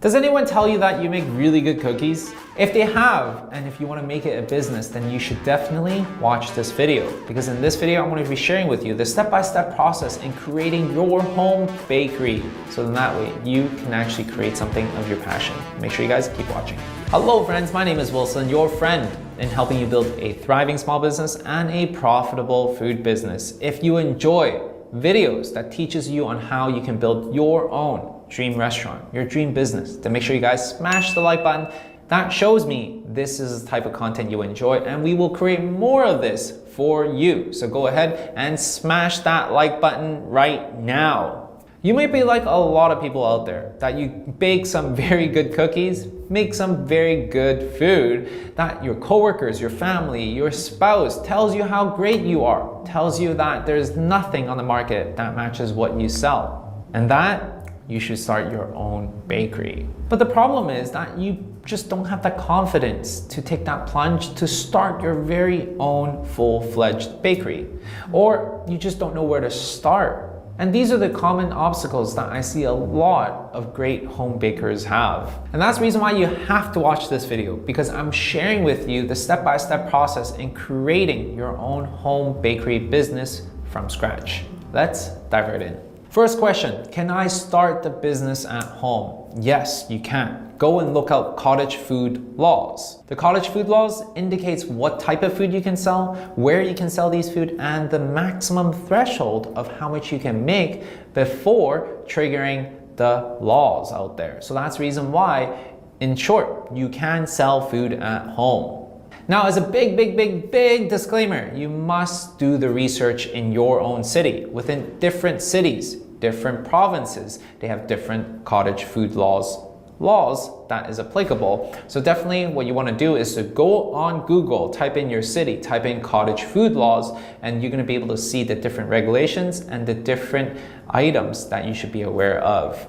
Does anyone tell you that you make really good cookies? If they have, and if you want to make it a business, then you should definitely watch this video, because in this video, I'm going to be sharing with you the step-by-step process in creating your home bakery. So then that way you can actually create something of your passion. Make sure you guys keep watching. Hello friends, my name is Wilson, your friend in helping you build a thriving small business and a profitable food business. If you enjoy videos that teaches you on how you can build your own dream restaurant, your dream business, then make sure you guys smash the like button. That shows me this is the type of content you enjoy, and we will create more of this for you. So go ahead and smash that like button right now. You might be like a lot of people out there, that you bake some very good cookies, make some very good food, that your coworkers, your family, your spouse tells you how great you are, tells you that there's nothing on the market that matches what you sell, and that you should start your own bakery. But the problem is that you just don't have the confidence to take that plunge to start your very own full-fledged bakery, or you just don't know where to start. And these are the common obstacles that I see a lot of great home bakers have. And that's the reason why you have to watch this video, because I'm sharing with you the step-by-step process in creating your own home bakery business from scratch. Let's dive right in. First question, can I start the business at home? Yes, you can. Go and look up cottage food laws. The cottage food laws indicates what type of food you can sell, where you can sell these food, and the maximum threshold of how much you can make before triggering the laws out there. So that's the reason why, in short, you can sell food at home. Now, as a big disclaimer, you must do the research in your own city. Within different cities, different provinces, they have different cottage food laws that is applicable. So definitely what you want to do is to go on Google, type in your city, type in cottage food laws, and you're going to be able to see the different regulations and the different items that you should be aware of.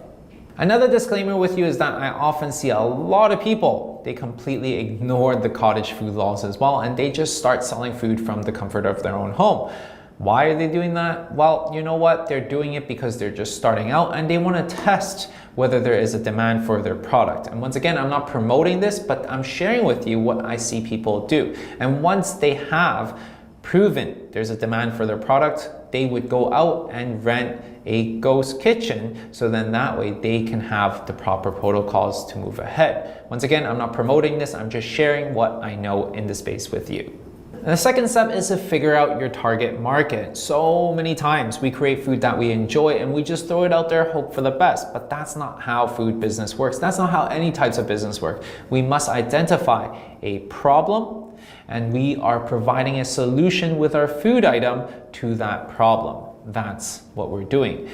Another disclaimer with you is that I often see a lot of people, they completely ignore the cottage food laws as well, and they just start selling food from the comfort of their own home. Why are they doing that? Well, you know what? They're doing it because they're just starting out and they want to test whether there is a demand for their product. And once again, I'm not promoting this, but I'm sharing with you what I see people do. And once they have proven there's a demand for their product, they would go out and rent a ghost kitchen, so then that way they can have the proper protocols to move ahead. Once again, I'm not promoting this, I'm just sharing what I know in the space with you. And the second step is to figure out your target market. So many times we create food that we enjoy and we just throw it out there, hope for the best, but that's not how food business works. That's not how any types of business work. We must identify a problem, and we are providing a solution with our food item to that problem. That's what we're doing.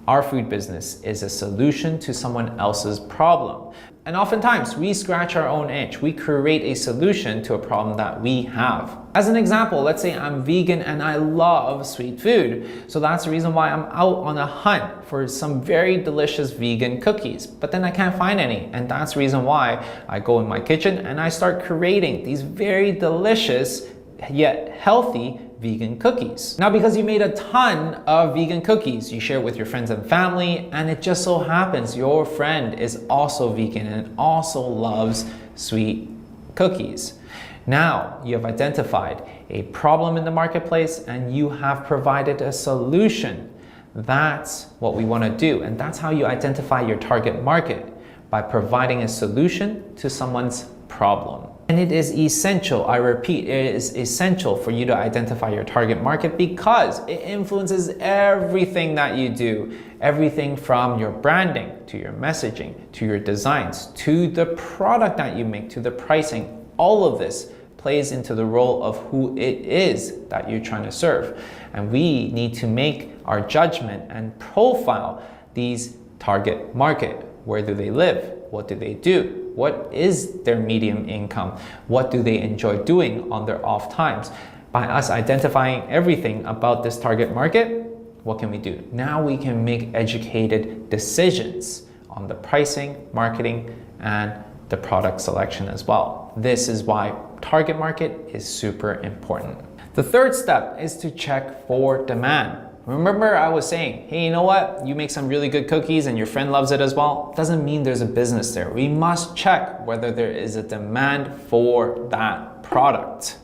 Our food business is a solution to someone else's problem. And oftentimes we scratch our own itch. We create a solution to a problem that we have. As an example, let's say I'm vegan and I love sweet food. So that's the reason why I'm out on a hunt for some very delicious vegan cookies, but then I can't find any. And that's the reason why I go in my kitchen and I start creating these very delicious yet healthy vegan cookies. Now, because you made a ton of vegan cookies, you share it with your friends and family, and it just so happens your friend is also vegan and also loves sweet cookies. Now, you have identified a problem in the marketplace and you have provided a solution. That's what we want to do, and that's how you identify your target market, by providing a solution to someone's problem. And it is essential, I repeat, it is essential for you to identify your target market, because it influences everything that you do. Everything from your branding, to your messaging, to your designs, to the product that you make, to the pricing. All of this plays into the role of who it is that you're trying to serve. And we need to make our judgment and profile these target market. Where do they live? What do they do? What is their medium income? What do they enjoy doing on their off times? By us identifying everything about this target market, what can we do? Now we can make educated decisions on the pricing, marketing, and the product selection as well. This is why target market is super important. The third step is to check for demand. Remember I was saying, hey, you know what? You make some really good cookies and your friend loves it as well. Doesn't mean there's a business there. We must check whether there is a demand for that product.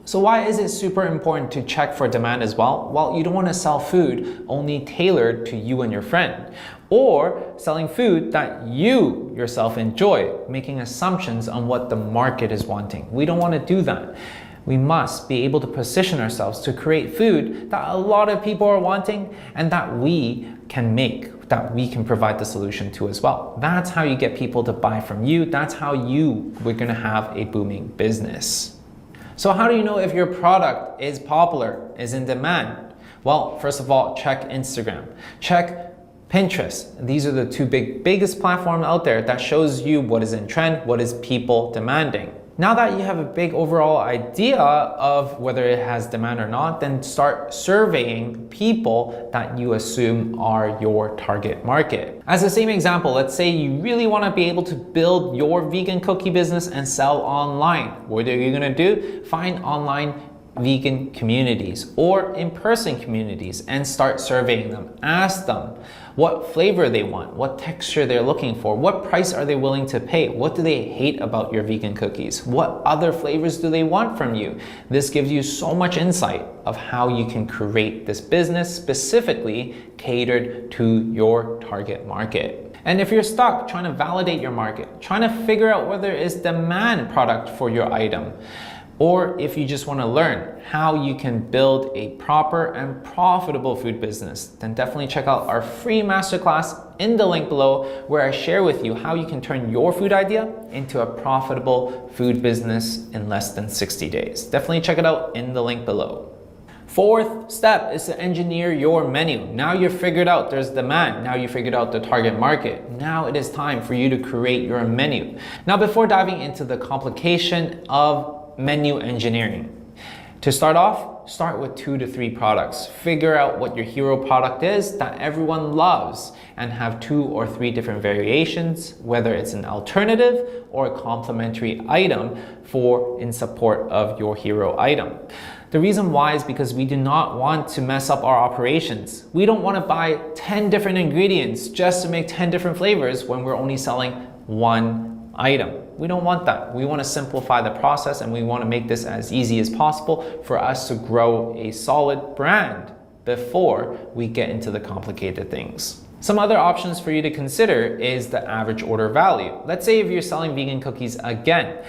So why is it super important to check for demand as well? Well, you don't want to sell food only tailored to you and your friend, or selling food that you yourself enjoy, making assumptions on what the market is wanting. We don't want to do that. We must be able to position ourselves to create food that a lot of people are wanting and that we can make, that we can provide the solution to as well. That's how you get people to buy from you. That's how we're going to have a booming business. So how do you know if your product is popular, is in demand? Well, first of all, check Instagram, check Pinterest. These are the two biggest platforms out there that shows you what is in trend, what is people demanding. Now that you have a big overall idea of whether it has demand or not, then start surveying people that you assume are your target market. As the same example, let's say you really want to be able to build your vegan cookie business and sell online. What are you going to do? Find online vegan communities or in-person communities and start surveying them. Ask them what flavor they want, what texture they're looking for, what price are they willing to pay, what do they hate about your vegan cookies, what other flavors do they want from you. This gives you so much insight of how you can create this business specifically catered to your target market. And if you're stuck trying to validate your market, trying to figure out whether there is demand product for your item, or if you just want to learn how you can build a proper and profitable food business, then definitely check out our free masterclass in the link below, where I share with you how you can turn your food idea into a profitable food business in less than 60 days. Definitely check it out in the link below. Fourth step is to engineer your menu. Now you've figured out there's demand. Now you figured out the target market. Now it is time for you to create your menu. Now, before diving into the complication of menu engineering, to start off, start with 2 to 3 products. Figure out what your hero product is that everyone loves and have 2 or 3 different variations, whether it's an alternative or a complementary item in support of your hero item. The reason why is because we do not want to mess up our operations. We don't want to buy 10 different ingredients just to make 10 different flavors when we're only selling one item. We don't want that. We want to simplify the process, and we want to make this as easy as possible for us to grow a solid brand before we get into the complicated things. Some other options for you to consider is the average order value. Let's say if you're selling vegan cookies again,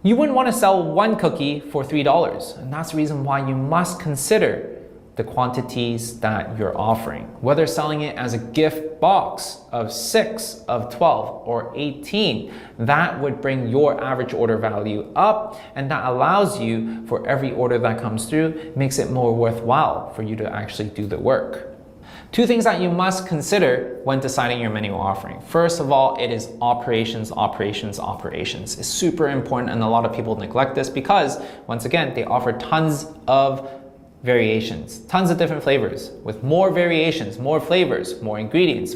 you wouldn't want to sell one cookie for $3, and that's the reason why you must consider the quantities that you're offering. Whether selling it as a gift box of 6, of 12, or 18, that would bring your average order value up, and that allows you, for every order that comes through, makes it more worthwhile for you to actually do the work. 2 things that you must consider when deciding your menu offering. First of all, it is operations. It's super important, and a lot of people neglect this because, once again, they offer tons of variations, tons of different flavors. With more variations, more flavors, more ingredients,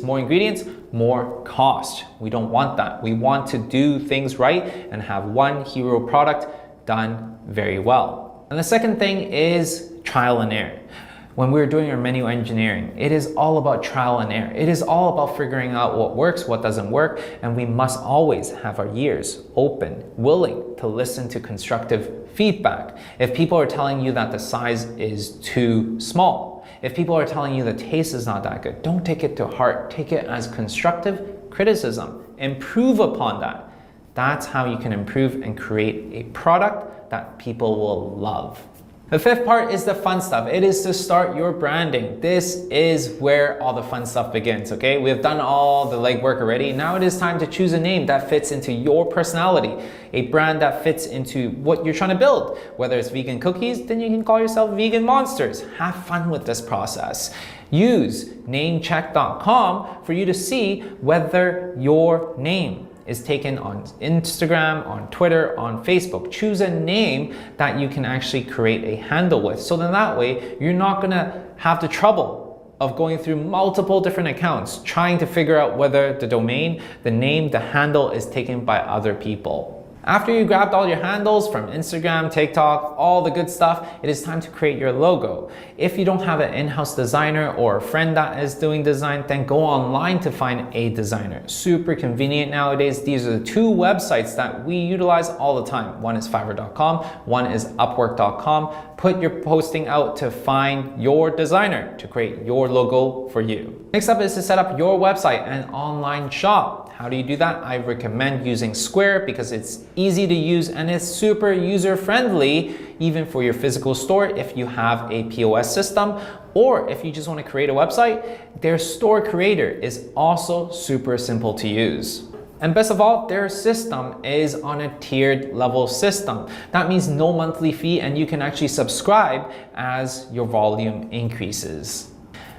more cost. We don't want that. We want to do things right and have one hero product done very well. And the second thing is trial and error. When we're doing our menu engineering, it is all about trial and error. It is all about figuring out what works, what doesn't work, and we must always have our ears open, willing to listen to constructive feedback. If people are telling you that the size is too small, if people are telling you the taste is not that good, don't take it to heart. Take it as constructive criticism. Improve upon that. That's how you can improve and create a product that people will love. The 5th part is the fun stuff. It is to start your branding. This is where all the fun stuff begins, okay? We have done all the legwork already. Now it is time to choose a name that fits into your personality, a brand that fits into what you're trying to build. Whether it's vegan cookies, then you can call yourself Vegan Monsters. Have fun with this process. Use namecheck.com for you to see whether your name is taken on Instagram, on Twitter, on Facebook. Choose a name that you can actually create a handle with. So then that way, you're not gonna have the trouble of going through multiple different accounts, trying to figure out whether the domain, the name, the handle is taken by other people. After you grabbed all your handles from Instagram, TikTok, all the good stuff, it is time to create your logo. If you don't have an in-house designer or a friend that is doing design, then go online to find a designer. Super convenient nowadays. These are the two websites that we utilize all the time. One is Fiverr.com, one is Upwork.com. Put your posting out to find your designer to create your logo for you. Next up is to set up your website and online shop. How do you do that? I recommend using Square because it's easy to use and it's super user-friendly, even for your physical store if you have a POS system, or if you just want to create a website, their store creator is also super simple to use. And best of all, their system is on a tiered level system. That means no monthly fee and you can actually subscribe as your volume increases.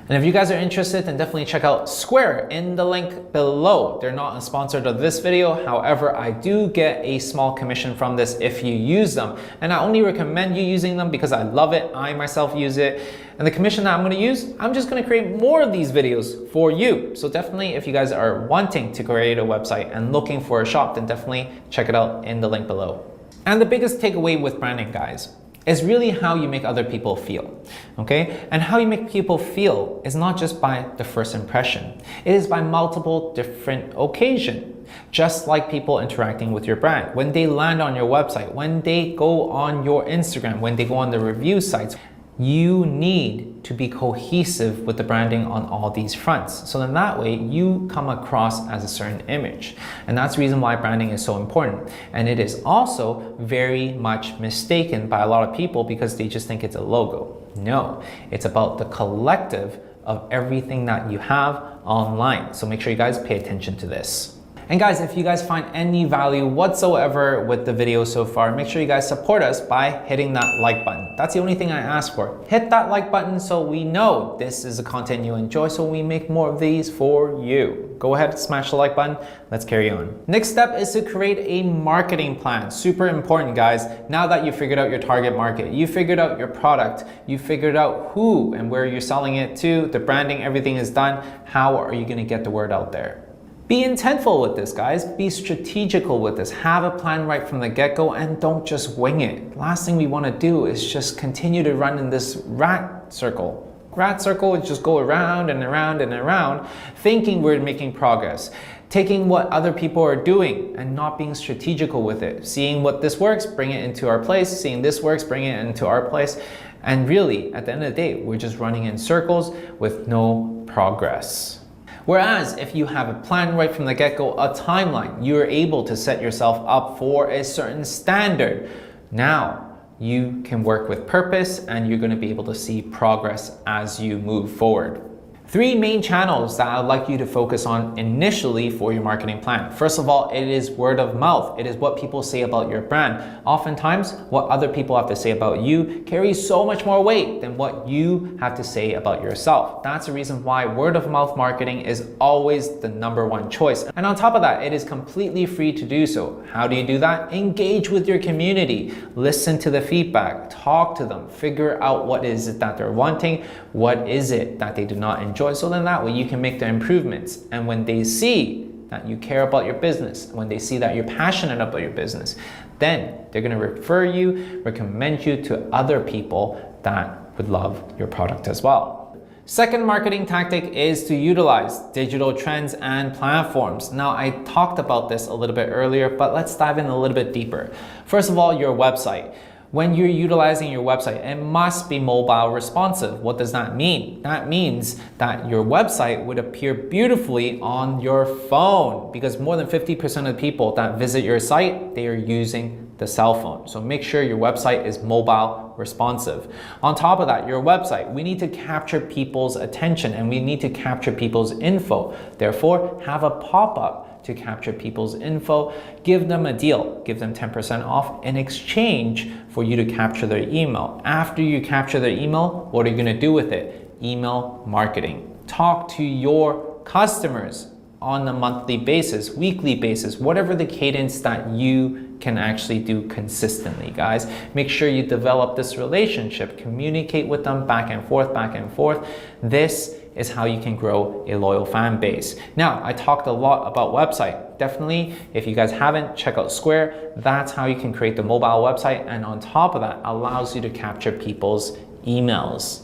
And if you guys are interested, then definitely check out Square in the link below. They're not sponsored of this video. However, I do get a small commission from this if you use them. And I only recommend you using them because I love it. I myself use it. And the commission that I'm gonna use, I'm just gonna create more of these videos for you. So definitely if you guys are wanting to create a website and looking for a shop, then definitely check it out in the link below. And the biggest takeaway with branding, guys, is really how you make other people feel, okay? And how you make people feel is not just by the first impression. It is by multiple different occasions. Just like people interacting with your brand. When they land on your website, when they go on your Instagram, when they go on the review sites, you need to be cohesive with the branding on all these fronts. So then that way you come across as a certain image. And that's the reason why branding is so important. And it is also very much mistaken by a lot of people because they just think it's a logo. No, it's about the collective of everything that you have online. So make sure you guys pay attention to this. And guys, if you guys find any value whatsoever with the video so far, make sure you guys support us by hitting that like button. That's the only thing I ask for. Hit that like button so we know this is the content you enjoy, so we make more of these for you. Go ahead, smash the like button. Let's carry on. Next step is to create a marketing plan. Super important, guys. Now that you figured out your target market, you figured out your product, you figured out who and where you're selling it to, the branding, everything is done. How are you gonna get the word out there? Be intentful with this, guys. Be strategical with this. Have a plan right from the get-go and don't just wing it. Last thing we want to do is just continue to run in this rat circle. Rat circle is just go around and around and around, thinking we're making progress. Taking what other people are doing and not being strategical with it. Seeing what this works, bring it into our place. Seeing this works, bring it into our place. And really, at the end of the day, we're just running in circles with no progress. Whereas if you have a plan right from the get-go, a timeline, you're able to set yourself up for a certain standard. Now you can work with purpose and you're going to be able to see progress as you move forward. 3 main channels that I'd like you to focus on initially for your marketing plan. First of all, it is word of mouth. It is what people say about your brand. Oftentimes, what other people have to say about you carries so much more weight than what you have to say about yourself. That's the reason why word of mouth marketing is always the #1 choice. And on top of that, it is completely free to do so. How do you do that? Engage with your community. Listen to the feedback. Talk to them. Figure out what is it that they're wanting. What is it that they do not enjoy. So then that way you can make the improvements. And when they see that you care about your business, when they see that you're passionate about your business, then they're going to refer you, recommend you to other people that would love your product as well. Second marketing tactic is to utilize digital trends and platforms. Now, I talked about this a little bit earlier, but let's dive in a little bit deeper. First of all, your website. When you're utilizing your website, it must be mobile responsive. What does that mean? That means that your website would appear beautifully on your phone because more than 50% of the people that visit your site, they are using the cell phone. So make sure your website is mobile responsive. On top of that, your website, we need to capture people's attention and we need to capture people's info. Therefore, have a pop-up to capture people's info, give them a deal, give them 10% off in exchange for you to capture their email. After you capture their email, what are you gonna do with it? Email marketing. Talk to your customers on a monthly basis, weekly basis, whatever the cadence that you can actually do consistently, guys. Make sure you develop this relationship, communicate with them back and forth, back and forth. This is how you can grow a loyal fan base. Now, I talked a lot about website. Definitely, if you guys haven't, check out Square. That's how you can create the mobile website, and on top of that, allows you to capture people's emails.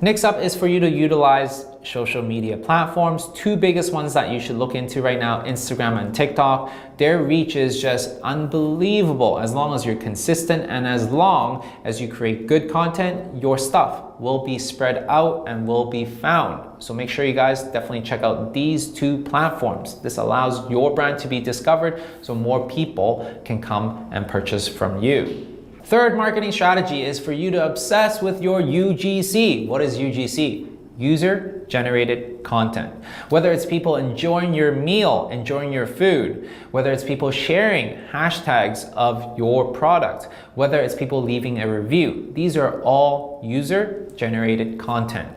Next up is for you to utilize social media platforms. Two biggest ones that you should look into right now, Instagram and TikTok. Their reach is just unbelievable. As long as you're consistent and as long as you create good content, your stuff will be spread out and will be found. So make sure you guys definitely check out these two platforms. This allows your brand to be discovered so more people can come and purchase from you. Third marketing strategy is for you to obsess with your UGC. What is UGC? User generated content. Whether it's people enjoying your meal, enjoying your food, whether it's people sharing hashtags of your product, whether it's people leaving a review, these are all user generated content.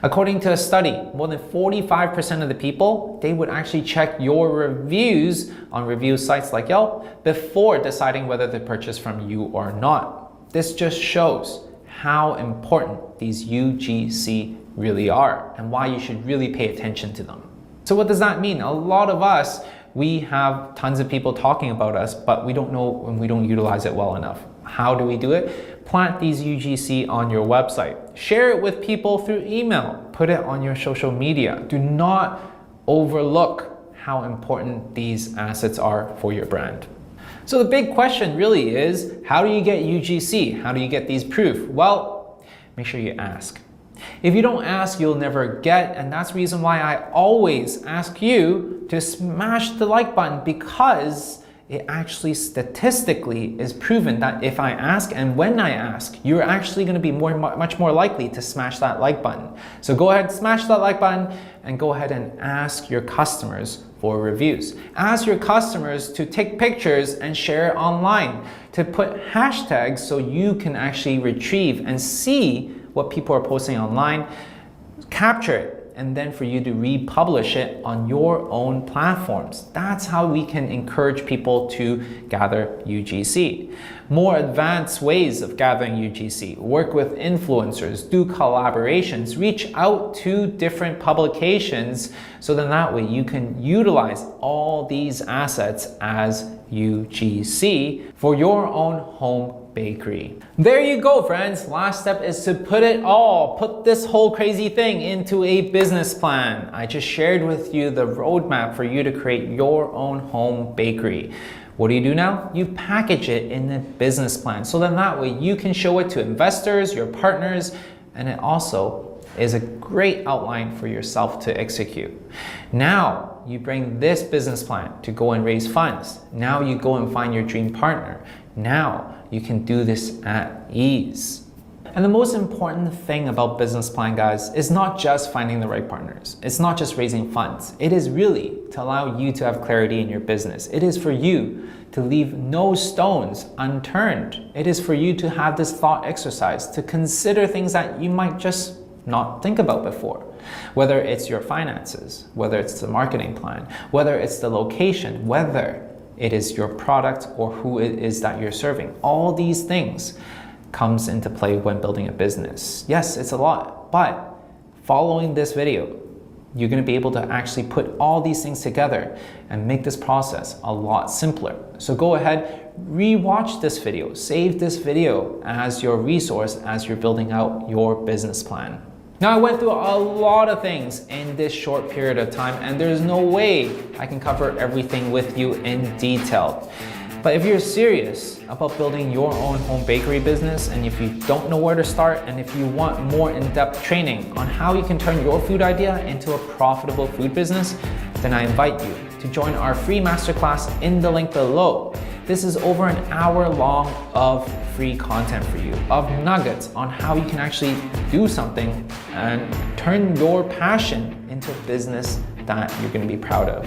According to a study, more than 45% of the people, they would actually check your reviews on review sites like Yelp before deciding whether to purchase from you or not. This just shows how important these UGC really are and why you should really pay attention to them. So what does that mean? A lot of us, we have tons of people talking about us, but we don't know and we don't utilize it well enough. How do we do it? Plant these UGC on your website. Share it with people through email. Put it on your social media. Do not overlook how important these assets are for your brand. So the big question really is, how do you get UGC? How do you get these proof? Well, make sure you ask. If you don't ask, you'll never get, and that's the reason why I always ask you to smash the like button, because it actually statistically is proven that if I ask and when I ask, you're actually going to be much more likely to smash that like button. So go ahead, smash that like button, and go ahead and ask your customers for reviews. Ask your customers to take pictures and share it online, to put hashtags so you can actually retrieve and see what people are posting online, capture it, and then for you to republish it on your own platforms. That's how we can encourage people to gather UGC. More advanced ways of gathering UGC: work with influencers, do collaborations, reach out to different publications, so then that way you can utilize all these assets as UGC for your own home bakery. There you go, friends. Last step is to put this whole crazy thing into a business plan. I just shared with you the roadmap for you to create your own home bakery. What do you do now? You package it in a business plan, so then that way you can show it to investors, your partners, and it also is a great outline for yourself to execute. Now you bring this business plan to go and raise funds. Now you go and find your dream partner. Now you can do this at ease. And the most important thing about business plan, guys, is not just finding the right partners. It's not just raising funds. It is really to allow you to have clarity in your business. It is for you to leave no stones unturned. It is for you to have this thought exercise, to consider things that you might just not think about before. Whether it's your finances, whether it's the marketing plan, whether it's the location, whether it is your product or who it is that you're serving. All these things comes into play when building a business. Yes, it's a lot, but following this video, you're going to be able to actually put all these things together and make this process a lot simpler. So go ahead, re-watch this video, save this video as your resource as you're building out your business plan. Now, I went through a lot of things in this short period of time, and there's no way I can cover everything with you in detail. But if you're serious about building your own home bakery business, and if you don't know where to start, and if you want more in-depth training on how you can turn your food idea into a profitable food business, then I invite you to join our free masterclass in the link below. This is over an hour long of free content for you, of nuggets on how you can actually do something and turn your passion into a business that you're going to be proud of.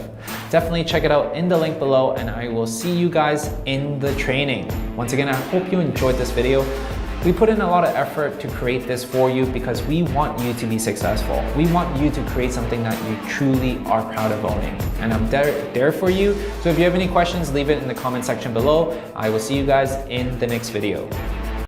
Definitely check it out in the link below, and I will see you guys in the training. Once again, I hope you enjoyed this video. We put in a lot of effort to create this for you because we want you to be successful. We want you to create something that you truly are proud of owning. And I'm there for you. So if you have any questions, leave it in the comment section below. I will see you guys in the next video.